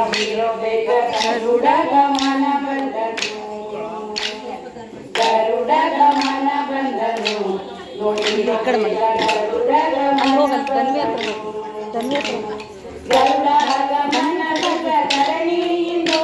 ಗರುಡ ಗಮನ ಬಂದನು ಗರುಡ ಗಮನ ಬಂದನು ನೋಡಿರೋ ಗರುಡ ಗಮನ ಬಂದನು ಗರುಡ ಗಮನ ಬಂದ ಧರಣಿಯಿಂದೋ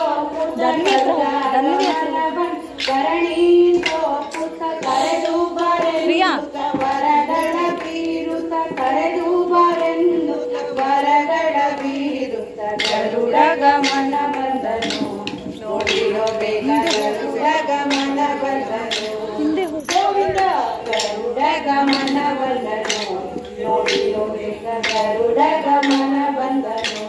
ಕರಣಿಯಿಂದೋ ಪುತ ಕರೆದು ಬರೆಯುತ್ತ ವರಗಳ ಬೀರುತ್ತ ಕರೆದು ಬರೆಂದು ವರಗಳ ಬೀರುತ್ತ ಗರುಡ ಗಮನ ಬಂದನು ನೋಡಿರೋ ಬೇಗ ಗರುಡ ಗಮನ ಬಂದನು ಗೋವಿಂದ ಗರುಡ ಗಮನ ಬಂದನು ನೋಡಿರೋ ಬೇಗ ಗರುಡ ಗಮನ ಬಂದನು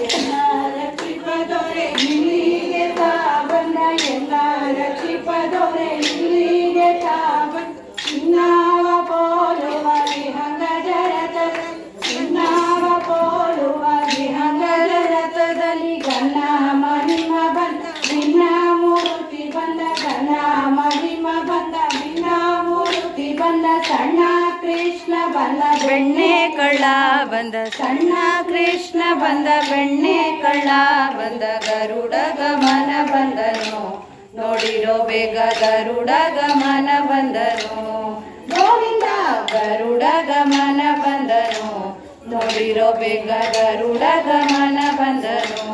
ಎಲ್ಲ ರಕ್ಷಿಪದೊರೆ ಇಲ್ಲಿಗೆ ತಾ ಬಂದ ಎಲ್ಲ ರಕ್ಷಿಪದೊರೆ ಇಲ್ಲಿಗೆ ತಾ ಬಂದ ಚಿನ್ನಾವ ಪೋಲುವ ವಿಹಂಗ ಜರತದ ಚಿನ್ನಾವ ಪೋಲುವ ವಿಹಂಗ ಜರತದಲ್ಲಿ ಗನ್ನ ಮಹಿಮ ಬಂದ ಭಿನ್ನ ಮೂರ್ತಿ ಬಂದ ಗನ್ನ ಮಹಿಮ ಬಂದ ಭಿನ್ನ ಮೂರ್ತಿ ಬಂದ ಸಣ್ಣ ಕೃಷ್ಣ ಬಂದ ಬೆಣ್ಣೆ ಕಳ್ಳ ಬಂದ ಸಣ್ಣ ಕೃಷ್ಣ ಬಂದ ಬೆಣ್ಣೆ ಕಳ್ಳ ಬಂದ ಗರುಡ ಗಮನ ಬಂದನು ನೋಡಿರೋ ಬೇಗ ಗರುಡ ಗಮನ ಬಂದನು ಗೋವಿಂದ ಗರುಡ ಗಮನ ಬಂದನು ನೋಡಿರೋ ಬೇಗ ಗರುಡ ಗಮನ ಬಂದನು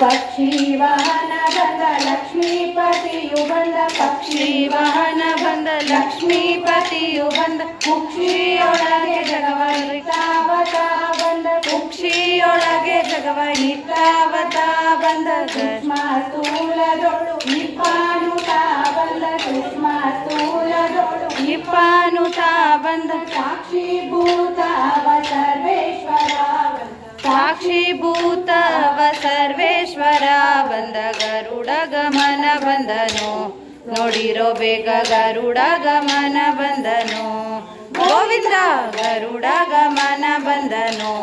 ಪಕ್ಷಿ ವಾಹನ ಬಂದ ಲಕ್ಷ್ಮೀಪತಿಯು ಬಂದ ಪಕ್ಷಿ ವಾಹನ ಬಂದ ಲಕ್ಷ್ಮೀಪತಿಯು ಬಂದ ಕುಕ್ಷಿಯೊಳಗೆ ಜಗವ ನಿತಾವತ ಬಂದ ಕುಕ್ಷಿಯೊಳಗೆ ಜಗವ ನಿತಾವತ ಬಂದ ಸೂಕ್ಷ್ಮ ಸ್ಥೂಲದೊಳು ನಿಪಾನುತ ಬಂದ ಸೂಕ್ಷ್ಮ ಸ್ಥೂಲದೊಳು ನಿಪಾನುತ ಬಂದ ಸಾಕ್ಷಿಭೂತವ ಸರ್ವೇಶ್ವರ ಸಾಕ್ಷಿಭೂತವ ಸರ್ವೇಶ್ವರ ಬಂದ ಗರುಡ ಗಮನ ಬಂದನು ನೋಡಿರೋ ಬೇಗ ಗರುಡ ಗಮನ ಬಂದನು ಗೋವಿಂದ ಗರುಡ ಗಮನ ಬಂದನು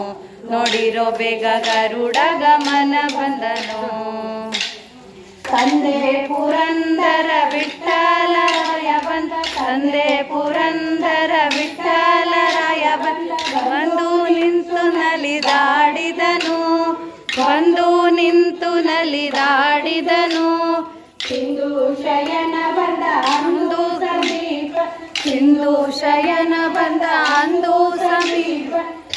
ನೋಡಿರೋ ಬೇಗ ಗರುಡ ಗಮನ ಬಂದನು ತಂದೆ ಪುರಂದರ ವಿಠ್ಠಲರಾಯ ಬಂದ ತಂದೆ ಪುರಂದರ ವಿಠ್ಠಲರಾಯ ಬಂದ ಬಂದು ನಿಂತು ನಲಿದಾಡಿದನು ಬಂದು ನಿಂತು ನಲಿದಾಡಿದನು ಸಿಂಧು ಶಯನ ಬಂದ ಅಂದು ಸಮೀಪ ಸಿಂಧು ಶಯನ ಬಂದ ಅಂದು ಸಮೀಪ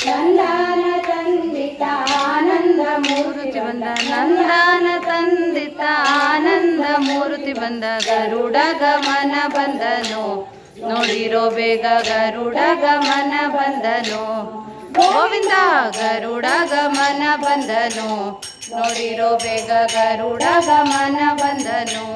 ನಂದಾನ ತಂದಿತ ಆನಂದ ಮೂರ್ತಿ ಬಂದ ನಂದಾನ ತಂದಿತ ಆನಂದ ಮೂರ್ತಿ ಬಂದ ಗರುಡ ಗಮನ ಬಂದನು ನೋಡಿರೋ ಬೇಗ ಗರುಡ ಗಮನ ಬಂದನು ಗೋವಿಂದ ಗರುಡ ಗಮನ ಬಂದನು ನೋಡಿರೋ ಬೇಗ ಗರುಡ ಗಮನ ಬಂದನು